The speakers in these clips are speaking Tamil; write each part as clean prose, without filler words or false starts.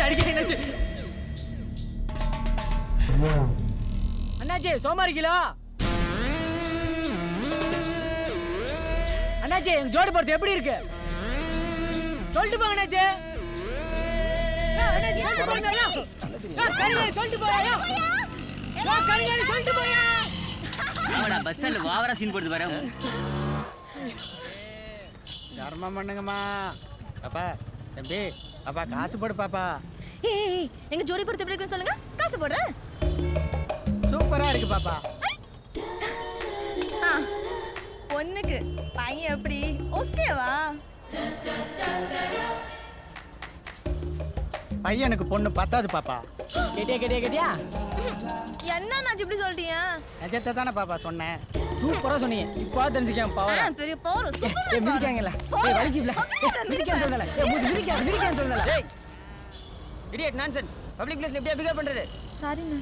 அடிக்க அண்ணாச்சி சோமாரி கிலோ. அண்ணாச்சி என் ஜோடி பொறுத்து எப்படி இருக்கு சொல்லிட்டு போங்க அண்ணாச்சி. சொல்லிட்டு போயா சொல்லிட்டு போயா. பஸ் ஸ்டாண்ட்ல வாவரா சீன் போடுது வர. தர்மம் பண்ணுங்கம்மா. பாப்பா தம்பி பாப்பா காசு போடு பாப்பா. ஏய் எங்க ஜோடி பொறுத்து எப்படி இருக்கு சொல்லுங்க, காசு போடுறேன். சூப்பரா இருக்கு பாப்பா. பொண்ணுக்கு பையன் எப்படி ஓகேவா? பையனுக்கு பொண்ணு பத்தாது பாப்பா. கேட்டியா என்ன நான் இப்படி சொல்லிட்டீங்க? நிஜத்தை தானே பாப்பா சொன்னேன். சூப்பரா சொன்னீங்க. இப்போ தெரிஞ்சுக்கேன் பவர். பெரிய பவர். ஏய் மிதிக்காங்கல. ஏய் வலிக்குல. மிதிக்காத சொல்லல. ஏய் மிதிக்காத சொல்லல. ஏய் இடியட் நான்சென்ஸ். பப்ளிக் பிளேஸ்ல எப்படியா பிஹேவ் பண்றது? சாரிண்ணா.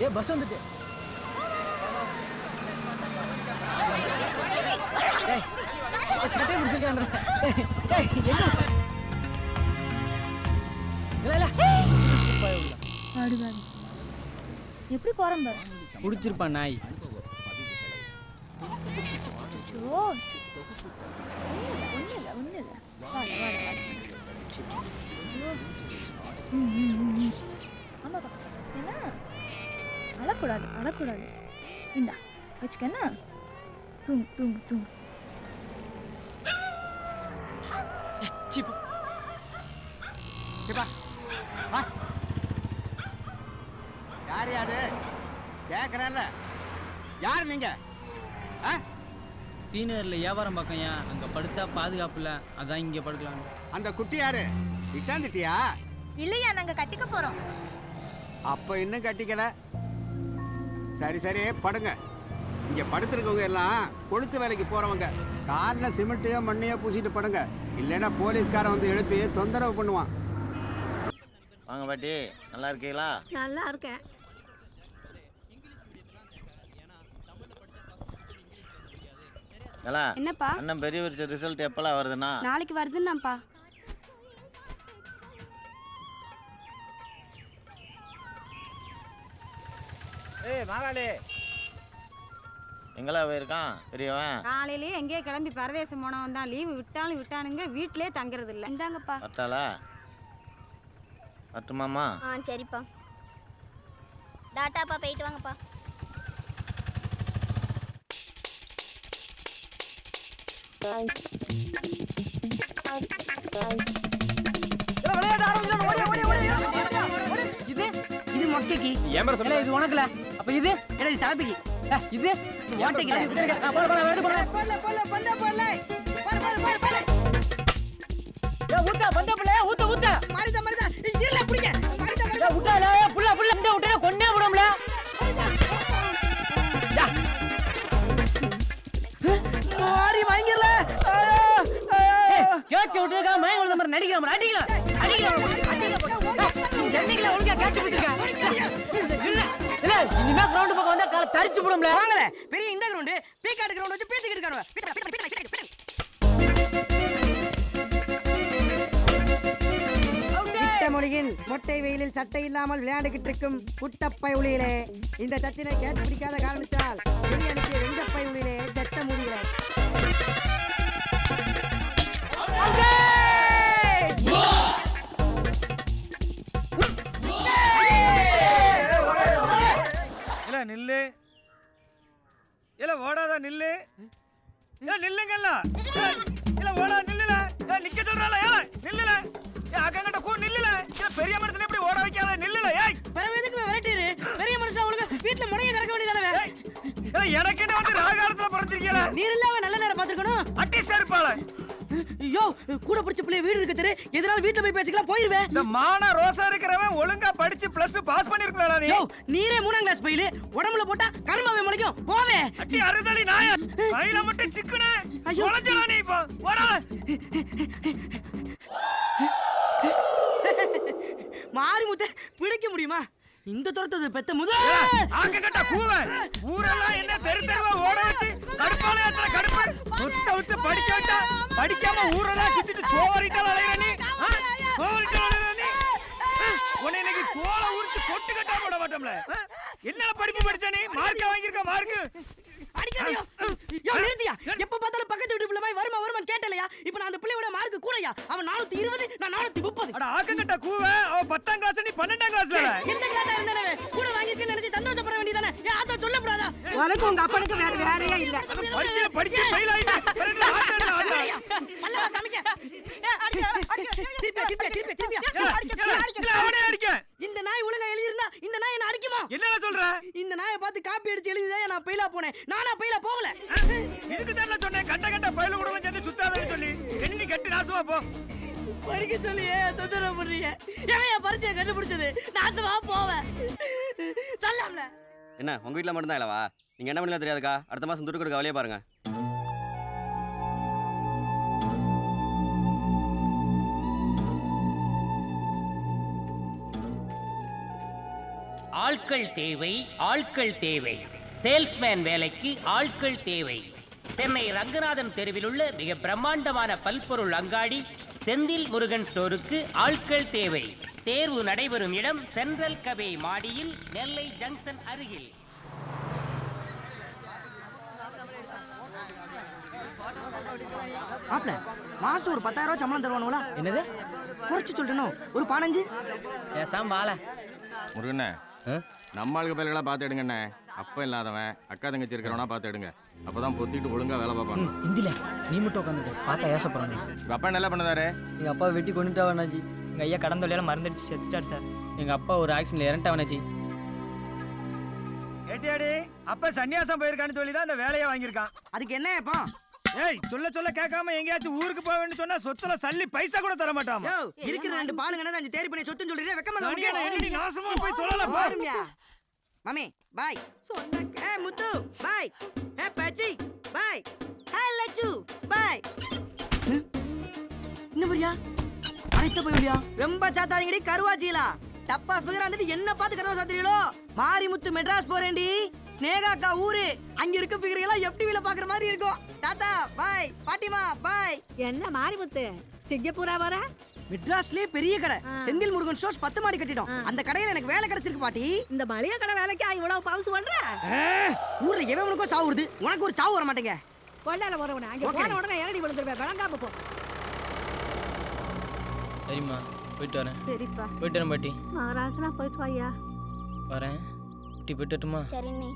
ஏய் பஸ் வந்துட்டு. ஏய் சட்டை பிடிச்சிருக்கான்டா. ஏய் இல்ல ஆடுவாங்க. எப்படி போறேன் பாரு. புடிச்சிருப்பா நாய். ஓ ஒண்ணு இல்ல. ஆமா பாப்பா. என்ன அழக்கூடாது. இந்தா வச்சுக்கன்னா. தூங்கு. சீப்பா. வா. யார் கேக்குறல்ல? யார் நீங்க? தீனர்ல வியாபாரம் பார்க்கையா, அங்க படுத்தா பாதுகாப்பு இல்ல, அதான் இங்க படுக்கலாம். அந்த குட்டி யாரு? இட்டாந்துட்டியா? இல்லையா, நாங்க கட்டிக்க போறோம். அப்ப இன்னும் கட்டிக்கல. சரி படுங்க. இங்க படுத்திருக்கவங்க எல்லாம் கொளுத்து வேலைக்கு போறவங்க. காலில் சிமெண்ட்டையோ மண்ணையோ பூசிட்டு படுங்க. இல்லைன்னா போலீஸ்காரன் வந்து எழுப்பி தொந்தரவு பண்ணுவான். வாங்க பாட்டி, நல்லா இருக்கீங்களா? நல்லா இருக்கேன். என்னப்பா அண்ணன் பெரிய வருஷ ரிசல்ட் எப்பலாம் வருதுன்னா? நாளைக்கு வருதுன்னாப்பா. ஏய் மகாளி, எங்களா போயிருக்கான் பெரியவன்? காலையிலேயே எங்கேயோ கிளம்பி பரதேசம் போனவன் தான். லீவு விட்டானுங்க, வீட்டிலே தங்குறது இல்லை. இந்தாங்கப்பா. வரட்டாளா? வரட்டுமாம்மா? சரிப்பா. டாட்டாப்பா, போயிட்டு வாங்கப்பா. இது மொக்கைக்கு இது உனக்குல. அப்ப இது தலைப்பிக்கு, இது கொண்டே விடும்ல. கேட்ச விட்டுக்கா மயங்க விழுந்த மாதிரி நடிக்கிற அடிக்கலாம். ஒழுங்கா கேட்ச விட்டுருக்கேன். இனிமே கிரவுண்ட் பக்கம் வந்தா கால தரிச்சு போடும்ல. வாங்கல பெரிய இந்த கிரவுண்ட் பீகாட் கிரவுண்ட் வச்சு பேசிக்கிட்டு இருக்காங்க. மொழியின் மொட்டை வெயிலில் சட்டை இல்லாமல் விளையாண்டுகிட்டு இருக்கும் குட்டப்பை உளியிலே இந்த சச்சினை கேட்டு பிடிக்காத காரணத்தால் வெளியனுக்கு வெங்கப்பை உளியிலே சட்ட முடிகிறேன். நில்லு இல்ல ஓடாத நில்லு. நில்லுங்கல்ல இல்ல ஓடா நில்லுல. நிக்க சொல்றால நில்லுல. அக்கங்கிட்ட கூ நில்லுல. பெரிய மனுஷன் எப்படி ஓட வைக்காத நில்லுல. எதுக்கு விரட்டிரு? பெரிய மனுஷன் அவளுக்கு வீட்டுல முனைய கிடக்க வேண்டியதானே. எனக்கு என்ன வந்து ராகாலத்துல பிறந்திருக்கீல. நீர் இல்லாம நல்ல நேரம் பாத்துக்கணும். அட்டி சேர்ப்பாள. ஐயோ கூட படிச்ச பிள்ளை வீடு இருக்கு தெரு. எதனால வீட்டுல போய் பேசிக்கலாம் போயிருவேன். இந்த மான ரோசா இருக்கிறவன் ஒழுங்கா படிச்சு +2 பாஸ் பண்ணிருக்கலாம். நீ நீரே 3ஆம் கிளாஸ் பையில உடம்புல போட்டா கருமாவே முளைக்கும். போவே அட்டி அறுதடி நாய. கையில மட்டும் சிக்குனே. உலஞ்சடா நீ இப்ப. ஓடா. மாறி முத்த பிடிக்க முடியுமா? இந்த தரத்தது பெத்த முத ஆக்க கட்ட கூவ. ஊரெல்லாம் என்ன தெரு தெருவா ஓட வச்சு கடுப்பால ஏத்துற கடுப்பு. விட்டு படிக்க வச்சா படிக்காம ஊரெல்லாம் சுத்திட்டு சோறிட்டால் அலையிற நீ சோறிட்டால் அலையிற நீ உன்னை இன்னைக்கு தோலை உரிச்சு கொட்டு கட்டா போட மாட்டோம்ல என்ன படிப்பு படிச்ச நீ மார்க்க வாங்கியிருக்க மார்க்கு அடிக்காதயா யோ நிறுத்தியா எப்ப பார்த்தாலும் பக்கத்து வீட்டு பிள்ளை மாதிரி வருமா கேட்டலையா இப்போ நான் அந்த பிள்ளையோட மார்க் கூடயா அவன் 420 நான் 430 அட ஆக்கங்கட்ட கூவ அவ 10ஆம் கிளாஸ் நீ 12ஆம் கிளாஸ்ல எந்த கிளாஸ்ல இருந்தானே கூட வாங்கிருக்கேன்னு நினைச்சு சந்தோஷப்பட வேண்டியதானே ஏன் ஆத்தா சொல்லப்படாதா உனக்கு உங்க அப்பனுக்கு வேறயே இல்ல படிச்சு ஃபெயில் ஆயிட்ட மல்லவா காமிக்க திருப்பி அவனே அடிக்க இந்த நாய் ஒழுங்கா எழுதி இருந்தா இந்த நாய் என்ன அடிக்குமா என்ன சொல்ற இந்த நாயை பார்த்து காப்பி அடிச்சு எழுதிதான் நான் பெயிலா போனேன் நானா பெயிலா போகல இதுக்கு தெரியல சொன்னேன் கட்ட பயில கூட சேர்ந்து சுத்தாதன்னு சொல்லி என்ன கட்டி நாசமா போ பறிக்க சொல்லியே தொந்தரவு பண்றீங்க எவன் பறிச்சை கண்டுபிடிச்சது நாசமா போவேன் தள்ளாம்ல என்ன உங்க வீட்டில் மட்டும்தான் இல்லவா நீங்க என்ன பண்ணலாம் தெரியாதுக்கா அடுத்த மாசம் துட்டு கொடுக்க வழியே பாருங்க ஆட்கள் தேவை ஆட்கள் தேவை சேல்ஸ்மேன் வேலைக்கு ஆட்கள் தேவை. சென்னை ரங்கநாதன் தெருவில் உள்ள மிக பிரம்மாண்டமான பல்பொருள் அங்காடி செந்தில் முருகன் ஸ்டோருக்கு ஆட்கள் தேவை. தேர்வு நடைபெறும் இடம் சென்ட்ரல் கவே மாடியில், நெல்லை ஜங்ஷன் அருகில். மாப்ள மாசம் ஒரு 10,000 ரூபாய் சம்பளம் தருவானுங்களா? என்னது குறைச்சு சொல்லிட்டணும், ஒரு 15. பேசாம வாழ முருகண்ணே, நம்ம ஆளுக்கு பயில்களா பார்த்து எடுங்கண்ணே. அப்பா இல்லாதவன் அக்கா தங்கச்சி இருக்கிறவனா பார்த்து எடுங்க. அப்பதான் பொத்திட்டு ஒழுங்கா வேலை பார்ப்பாங்க. இந்தில நீ மட்டும் உட்காந்துட்டு பார்த்தா ஏசப்படுறாங்க. உங்க அப்பா என்ன பண்ணதாரு? எங்க அப்பா வெட்டி கொண்டுட்டாவனாஜி. எங்க ஐயா கடன் தொழிலால மறந்துடுச்சு செத்துட்டார் சார். எங்க அப்பா ஒரு ஆக்சிடென்ட்ல இறந்துட்டாவனாஜி. கேட்டியாடி, அப்ப சன்னியாசம் போயிருக்கான்னு சொல்லி தான் அந்த வேலையை வாங்கியிருக்கான். அதுக்கு என்ன இப்போ? ஏய், சொல்ல கேட்காம எங்கேயாச்சும் ஊருக்கு போக வேண்டிய சொன்னா சொத்துல சல்லி பைசா கூட தர மாட்டாமா. இருக்கிற 2 பாலுங்க 5 தேரி பண்ணி சொத்துன்னு சொல்றீங்க. வெக்கமா சனியான என்னடி நாசமா போய் தொலைல பாருங்க. Mummy bye. சொன்னே முத்து பாய். பச்சி பாய். லச்சு பாய். என்ன பரியா? அனைத்து போய்யா? ரொம்ப சாத்தாதீங்கடி கருவாச்சிலா. டப்பா ஃபிகர் வந்துட்டு என்ன பார்த்து கதவ சாத்திரீங்களோ? மாரிமுத்து மெட்ராஸ் போறேன்டி. ஸ்னேகாக்கா ஊரு. அங்க இருக்க ஃபிகர் எல்லாம் எஃப்டிவில பாக்குற மாதிரி இருக்கும். தாத்தா பாய். பாட்டிமா பாய். என்ன மாரிமுத்து சிங்கப்பூரா வர? மெட்ராஸ்லயே பெரிய கடை செந்தில் முருகன் ஸ்டோர்ஸ் 10 மாடி கட்டிட்டோம். அந்த கடையில எனக்கு வேலை கிடைச்சிருக்கு பாட்டி. இந்த மளிகை கடை வேலைக்கு இவ்வளவு பவுசு பண்ற? ஊர்ல எவனுக்கோ சாவு வருது, உனக்கு ஒரு சாவு வர மாட்டேங்க. கொள்ளால வரவன அங்க போன உடனே ஏறி விழுந்துருவேன். விளங்காம போ. சரிம்மா, போயிட்டு வரேன். சரிப்பா, போயிட்டு வரேன் பாட்டி. மகாராஜனா போயிட்டு வாயா. வரேன். குட்டி போயிட்டுமா? சரிண்ணே.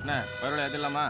என்ன பரவாயில்ல, ஏத்திடலாமா?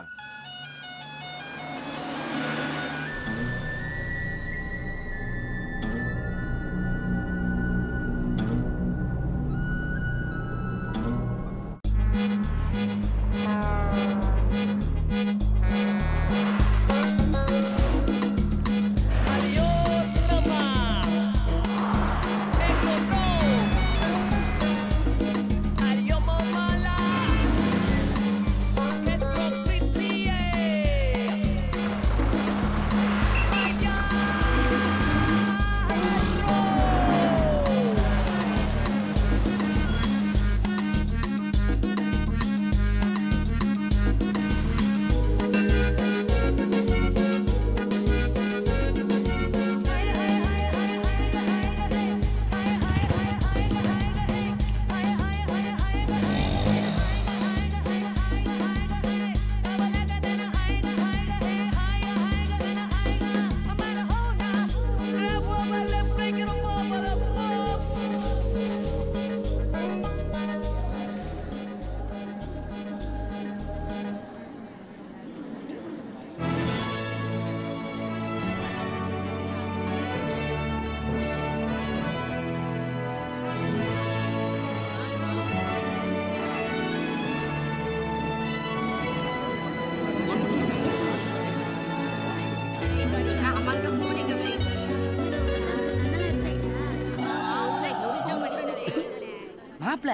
மாப்ள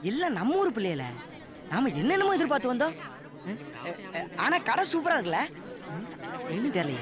எல்லாம் நம்ம ஊர் பிள்ளையில நாம என்னென்னமோ எதிர்பார்த்து வந்தோம். ஆனா கடை சூப்பரா இருக்குல்ல. என்ன தெரியல.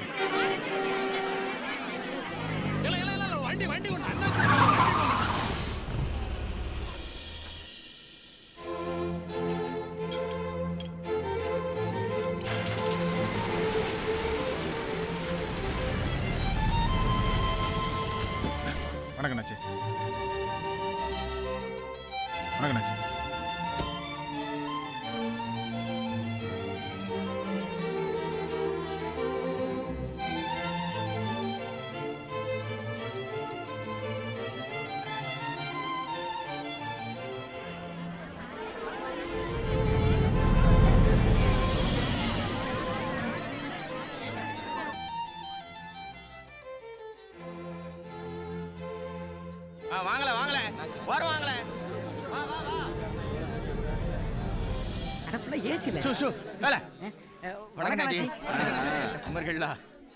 வாங்கல வாங்கல வர வாங்கல வா வா வா அடப்புல ஏசில சு சு வேல வணக்கம் அண்ணாச்சி அண்ணாச்சி. குமர்களா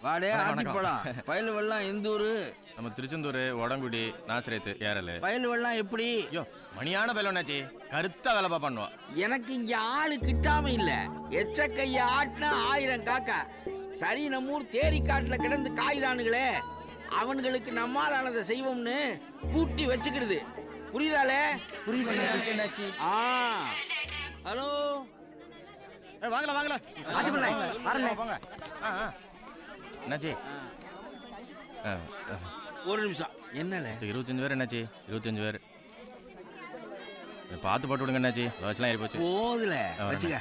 வாடே வணக்கம், ஆத்தி வணக்கம். போலாம் பயல் வெள்ளம் எந்த ஊரு நம்ம திருச்செந்தூர் உடங்குடி நாசரேத்து ஏரல் பயல் வெள்ளம் எப்படி ஐயோ மணியான பயில அண்ணாச்சி கருத்தா வேலை பண்ணுவோம் எனக்கு இங்க ஆளு கிட்டாம இல்ல எச்ச கைய ஆட்டினா 1000 காக்கா சரி நம்ம ஊர் தேரி காட்டுல கிடந்து காய்தானுங்களே அவனுங்களுக்கு நம்மாலானதை செய்வோம்னு கூட்டி வச்சுக்கிடுது புரியுதாலே என்னாச்சு ஆ ஹலோ வாங்கல வாங்கல ஆதிபுள்ள, வரல. போங்க என்னாச்சி ஒரு நிமிஷம் என்னல 25 பேர் என்னாச்சி 25 பேர் பார்த்து போட்டு விடுங்க என்னாச்சி வயசுலாம் ஏறி போச்சு போதுல வச்சுக்க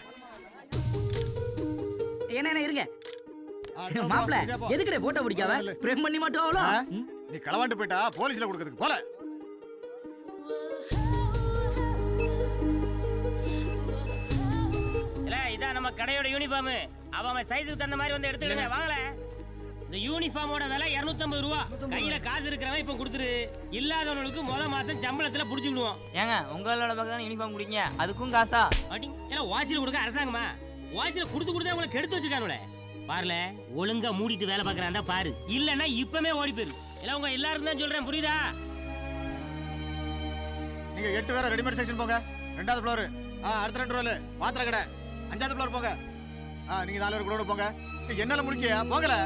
என்ன இருங்க மாப்பிள எதுக்குடே போட்டோ பிடிக்காத பிரேம் பண்ணி மட்டும் அவ்வளோ நீ களவாண்டு போயிட்டா போலீஸ்ல கொடுக்கறதுக்கு போல இல்ல இதான் நம்ம கடையோட யூனிஃபார்ம் அவன் சைஸுக்கு தகுந்த மாதிரி வந்து எடுத்துக்கிடுங்க வாங்கல இந்த யூனிஃபார்மோட விலை 250 ரூபா கையில காசு இருக்கிறவன் இப்ப கொடுத்துரு இல்லாதவனுக்கு மாசம் சம்பளத்துல புடிச்சு விடுவோம் ஏங்க உங்களோட பக்கம் தான் யூனிஃபார்ம் குடிங்க அதுக்கும் காசா ஏன்னா வாசில கொடுக்க அரசாங்கமா வாசில கொடுத்து உங்களை கெடுத்து வச்சிருக்கானுல பாருல ஒழுங்கா மூடிட்டு வேலை பாக்குறான் பாரு இல்லன்னா இப்பமே ஓடி போயிரு இல்ல உங்க எல்லாரும் தான் சொல்றேன் புரியுதா நீங்க 8 பேரை ரெடிமேட் செக்ஷன் போங்க 2வது ஃப்ளோர் அடுத்த 2 ரோல் பாத்திர கடை 5வது ஃப்ளோர் போங்க நீங்க 4 பேர் கூட போங்க என்னால முடிக்கியா போகல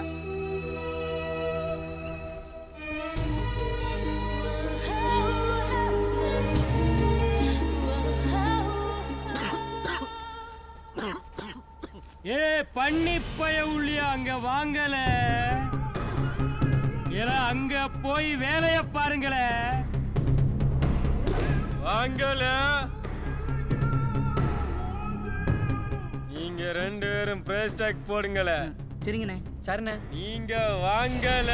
ஏ பண்ணி பய உள்ளியா அங்க வாங்கல அங்க போய் வேலைய பாருங்கள வாங்கல நீங்க 2 பேரும் பிரேஸ் டாக் போடுங்கள சரிங்கண்ணே சரிண்ணே நீங்க வாங்கல